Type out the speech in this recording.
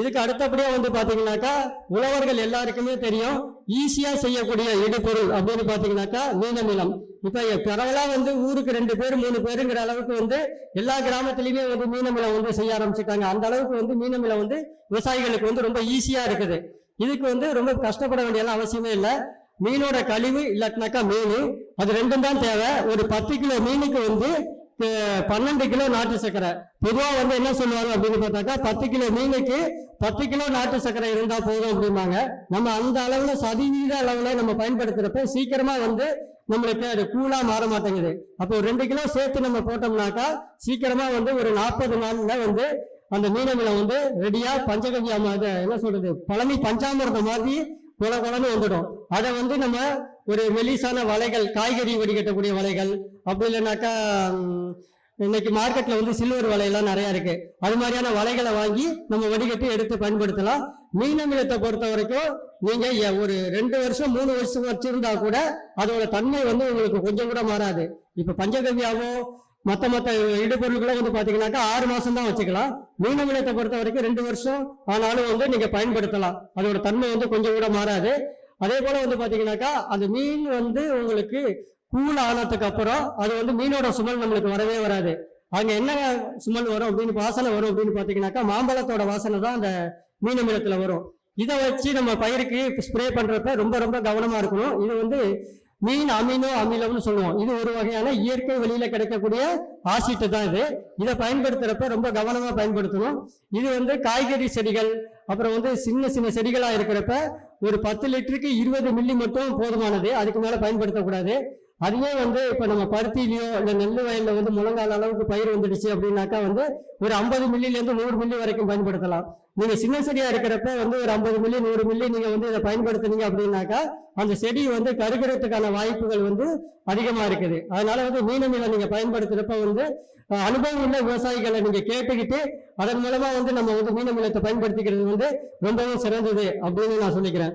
இதுக்கு அடுத்தபடியா வந்து பாத்தீங்கன்னாக்கா உழவர்கள் எல்லாருக்குமே தெரியும் ஈஸியா செய்யக்கூடிய இடுபொருள் அப்படின்னு பாத்தீங்கன்னாக்கா மீனமிலம். இப்ப பரவலா வந்து ஊருக்கு 2 பேர் 3 பேருங்கிற அளவுக்கு வந்து எல்லா கிராமத்திலயுமே வந்து மீனமிலம் வந்து செய்ய ஆரம்பிச்சுட்டாங்க. அந்த அளவுக்கு வந்து மீனமிலம் வந்து விவசாயிகளுக்கு வந்து ரொம்ப ஈஸியா இருக்குது. இதுக்கு வந்து ரொம்ப கஷ்டப்பட வேண்டிய அவசியமே இல்லை. மீனோட கழிவு இல்லாட்டினாக்கா மீன், அது ரெண்டும் தான் தேவை. ஒரு 10 கிலோ மீனுக்கு வந்து 12 கிலோ நாட்டு சர்க்கரை. பொதுவா வந்து என்ன சொல்லுவாங்க அப்படின்னு பார்த்தாக்கா 10 கிலோ மீனுக்கு 10 கிலோ நாட்டு சர்க்கரை இருந்தா போதும் அப்படிம்பாங்க. நம்ம அந்த அளவுல சதவீத அளவுல நம்ம பயன்படுத்துறப்ப சீக்கிரமா வந்து நம்மளுக்கு அது கூலா மாற மாட்டேங்குது. அப்போ ஒரு 2 கிலோ சேர்த்து நம்ம போட்டோம்னாக்கா சீக்கிரமா வந்து ஒரு 40 நாள்ல வந்து அந்த மீனமிலம் வந்து ரெடியா பஞ்சகவ்யா என்ன சொல்றது பழனி பஞ்சாமிரதம் மாதிரி குளன்னு வந்துடும். அதை வந்து நம்ம ஒரு மெலிசான வலைகள், காய்கறி வடிகட்டக்கூடிய வலைகள், அப்படி இல்லைனாக்கா இன்னைக்கு மார்க்கெட்ல வந்து சில்வர் வலையெல்லாம் நிறைய இருக்கு. அது மாதிரியான வலைகளை வாங்கி நம்ம வடிகட்டி எடுத்து பயன்படுத்தலாம். மீனமிலத்தை பொறுத்த வரைக்கும் நீங்க ஒரு 2 வருஷம் 3 வருஷம் வச்சிருந்தா கூட அதோட தன்மை வந்து உங்களுக்கு கொஞ்சம் கூட மாறாது. இப்ப பஞ்சகவ்யாவோ மற்ற இடுபொருட்களும் வந்து பாத்தீங்கன்னாக்கா 6 மாசம் தான் வச்சுக்கலாம். மீனமிலத்தை பொறுத்த வரைக்கும் 2 வருஷம் ஆனாலும் வந்து நீங்க பயன்படுத்தலாம். அதோட தன்மை வந்து கொஞ்சம் கூட மாறாது. அதே போல வந்து பாத்தீங்கன்னாக்கா அந்த மீன் வந்து உங்களுக்கு கூல் ஆனதுக்கு அப்புறம் அது வந்து மீனோட சுமல் நம்மளுக்கு வரவே வராது. அங்க என்ன சுமல் வரும் அப்படின்னு வாசனை வரும் அப்படின்னு பாத்தீங்கன்னாக்கா மாம்பழத்தோட வாசனை தான் அந்த மீனமிலத்துல வரும். இதை வச்சு நம்ம பயிருக்கு ஸ்ப்ரே பண்றப்ப ரொம்ப ரொம்ப கவனமா இருக்கணும். இது வந்து மீன் அமினோ அமிலம்னு சொல்லுவோம். இது ஒரு வகையான இயற்கை வெளியில கிடைக்கக்கூடிய ஆசிட்டு தான் இது. இதை பயன்படுத்துறப்ப ரொம்ப கவனமா பயன்படுத்தணும். இது வந்து காய்கறி செடிகள், அப்புறம் வந்து சின்ன சின்ன செடிகளா இருக்கிறப்ப ஒரு 10 லிட்டருக்கு 20 மில்லி மட்டும் போதுமானது. அதுக்கு மேல பயன்படுத்தக்கூடாது. அதுவே வந்து இப்ப நம்ம பருத்திலையோ இல்ல நெல் வயல்ல வந்து முழங்கால அளவுக்கு பயிர் வந்துடுச்சு அப்படின்னாக்கா வந்து ஒரு 50 மில்லில இருந்து 100 மில்லி வரைக்கும் பயன்படுத்தலாம். நீங்க சின்ன செடியா இருக்கிறப்ப வந்து ஒரு 50 மில்லி 100 மில்லி நீங்க வந்து இதை பயன்படுத்துனீங்க அப்படின்னாக்கா அந்த செடி வந்து கருகிறதுக்கான வாய்ப்புகள் வந்து அதிகமா இருக்குது. அதனால வந்து மீனமிலம் நீங்க பயன்படுத்துறப்ப வந்து அனுபவம் உள்ள விவசாயிகளை நீங்க கேட்டுக்கிட்டு அதன் மூலமா வந்து நம்ம வந்து மீனமிலத்தை பயன்படுத்திக்கிறது வந்து ரொம்பவும் சிறந்தது அப்படின்னு நான் சொல்லிக்கிறேன்.